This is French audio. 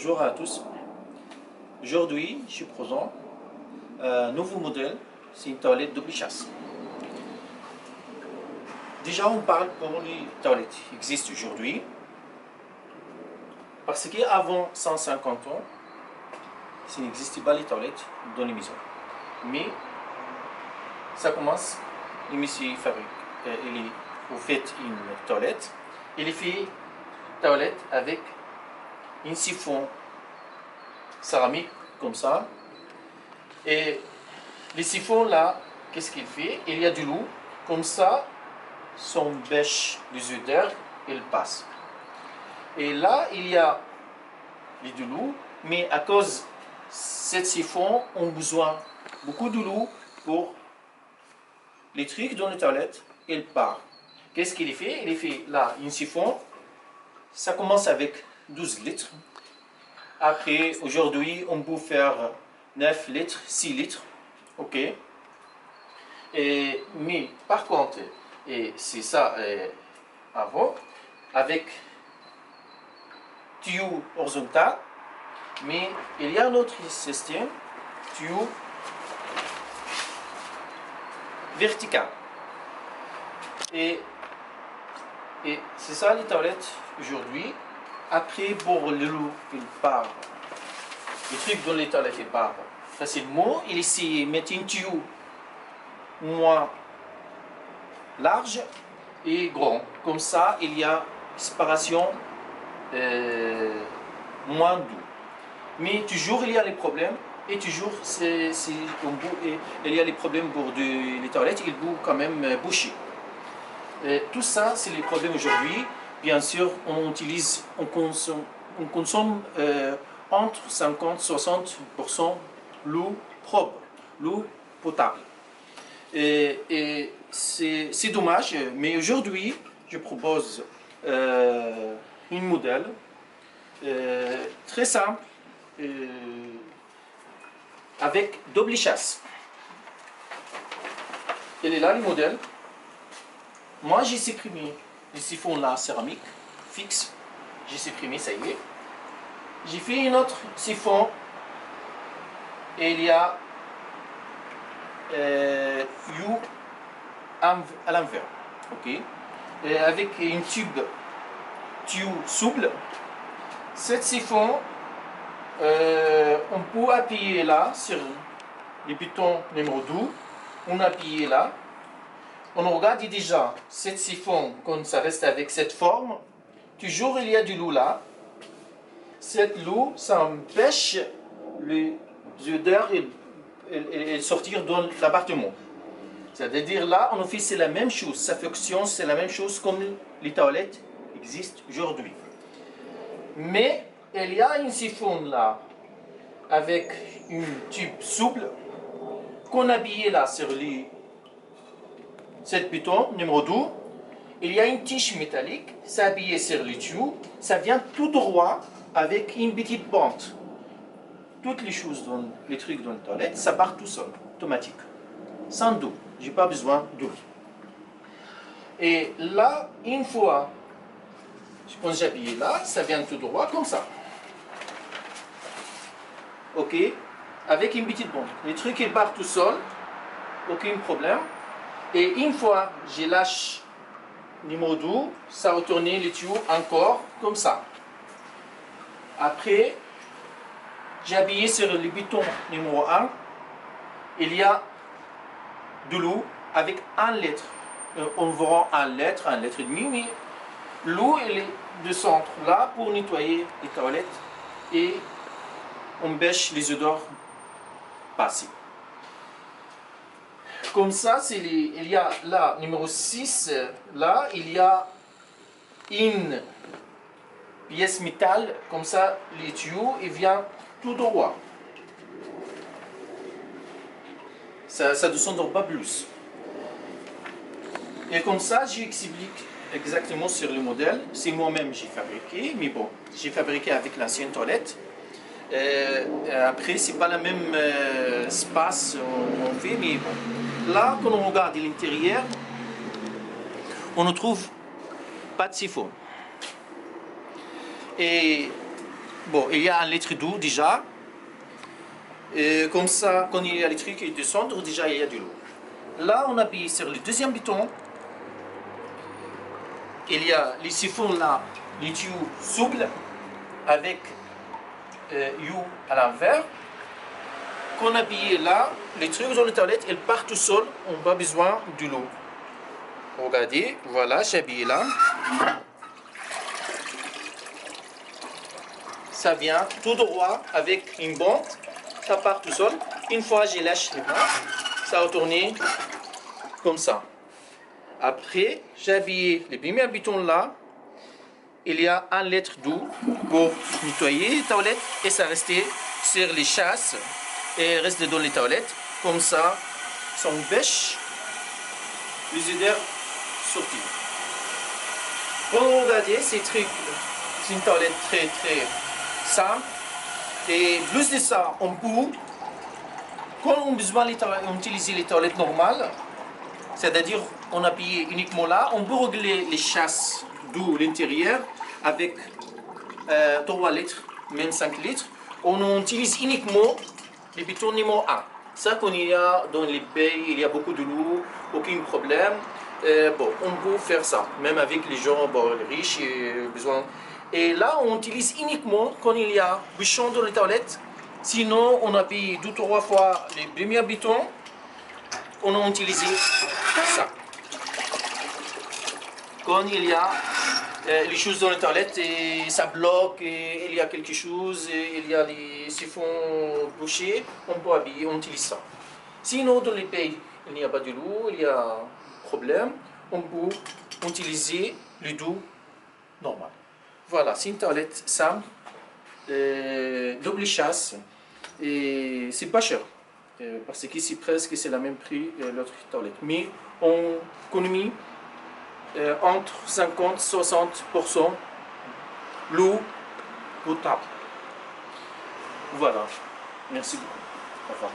Bonjour à tous. Aujourd'hui, je présente un nouveau modèle, c'est une toilette double chasse. Déjà, on parle pour les toilettes qui existent aujourd'hui, parce qu'avant 150 ans, il n'existait pas les toilettes dans les maisons. Mais ça commence, les messieurs fabriquent, vous faites une toilette, il fait toilette avec un siphon céramique comme ça, et les siphons là, qu'est-ce qu'il fait? Il y a de l'eau, comme ça, son bêche les odeurs, il passe. Et là, il y a de l'eau, mais à cause de ces siphons ont besoin beaucoup de l'eau pour les trucs dans les toilettes, il part. Qu'est-ce qu'il fait? Il fait là un siphon, ça commence avec 12 litres. Après, aujourd'hui, on peut faire 9 litres, 6 litres. Ok. Mais par contre, et c'est ça avant, avec tuyau horizontal, mais il y a un autre système, tuyau vertical. Et c'est ça les toilettes aujourd'hui. Après, pour l'eau, il part. Les trucs dans les toilettes, il part facilement. Il essaie de mettre un tuyau moins large et grand. Comme ça, il y a séparation moins d'eau. Mais toujours, il y a les problèmes. Et toujours, il y a les problèmes pour les toilettes. Il peut quand même boucher. Tout ça, c'est les problèmes aujourd'hui. Bien sûr, on consomme entre 50 et 60% l'eau propre, l'eau potable. Et c'est dommage, mais aujourd'hui, je propose un modèle très simple avec double chasse. Il est là le modèle. Moi, j'ai supprimé le siphon là céramique fixe. J'ai supprimé, ça y est. J'ai fait un autre siphon et il y a U à l'envers. Ok. Et avec une tuyau souple. Cet siphon, on peut appuyer là sur le bouton numéro 2. On appuie là. On regarde déjà cet siphon, quand ça reste avec cette forme, toujours il y a de l'eau là. Cette eau, ça empêche les odeurs de sortir dans l'appartement. C'est-à-dire là, en fait, c'est la même chose. Sa fonction, c'est la même chose comme les toilettes existent aujourd'hui. Mais il y a un siphon là, avec une tube souple, qu'on appuie là sur cet bouton numéro 2, il y a une tige métallique, ça appuyé sur le tuyau, ça vient tout droit avec une petite pente. Toutes les choses, les trucs dans la toilette, ça part tout seul, automatique, sans d'eau. Je n'ai pas besoin d'eau. Et là, une fois, quand j'appuie là, ça vient tout droit comme ça. Ok, avec une petite pente. Les trucs, ils partent tout seul, aucun problème. Et une fois je lâche numéro 2, ça retourne le tuyau encore comme ça. Après, j'ai appuyé sur le bouton numéro 1. Il y a de l'eau avec 1 litre. Environ 1 litre, 1 litre et demi. Mais l'eau, elle est de centre là pour nettoyer les toilettes et empêche les odeurs passer. Comme ça, il y a là, numéro 6, là, il y a une pièce métal, comme ça, les tuyaux, il vient tout droit. Ça ne descend pas plus. Et comme ça, j'explique exactement sur le modèle. C'est moi-même j'ai fabriqué, mais bon, j'ai fabriqué avec l'ancienne toilette. Après, c'est pas le même espace on fait, mais bon. Là, quand on regarde l'intérieur, on ne trouve pas de siphon. Et bon, il y a un litre d'eau déjà. Et comme ça, quand il y a les trucs qui descendent, déjà il y a de l'eau. Là, on appuie sur le deuxième bouton. Il y a les siphons là, les tuyaux souples avec U à l'envers. Quand on appuie là, les trucs dans les toilettes, ils partent tout seuls, on n'a pas besoin de l'eau. Regardez, voilà, j'ai habillé là. Ça vient tout droit avec une bombe, ça part tout seul. Une fois je lâche les mains, ça va tourner comme ça. Après, j'ai habillé les premiers boutons là. Il y a un litre d'eau pour nettoyer les toilettes et ça reste sur les chasses et reste dans les toilettes. Comme ça, ça empêche les odeurs sortir. Pour regarder ces trucs, c'est une toilette très simple. Et plus de ça, on peut, quand on a besoin d'utiliser les toilettes normales, c'est-à-dire on appuie uniquement là, on peut régler les chasses d'eau à l'intérieur avec 3 litres, même 5 litres. On utilise uniquement les boutons numéro 1. Ça, quand il y a dans les pays, il y a beaucoup de l'eau, aucun problème. Bon, on peut faire ça, même avec les gens les riches et besoin. Et là, on utilise uniquement quand il y a bouchon dans les toilettes. Sinon, on appuie 2-3 fois les premiers boutons. On a utilisé ça. Quand il y a les choses dans les toilettes et ça bloque, et il y a quelque chose, et il y a les siphons bouchés, on peut habiller, on utilise ça. Sinon, dans les pays, il n'y a pas de l'eau, il y a un problème, on peut utiliser le d'eau normal. Voilà, c'est une toilette simple, double chasse, et c'est pas cher. Parce qu'ici presque c'est le même prix que l'autre toilette. Mais on économise entre 50 et 60% l'eau potable. Voilà. Merci beaucoup. Au revoir.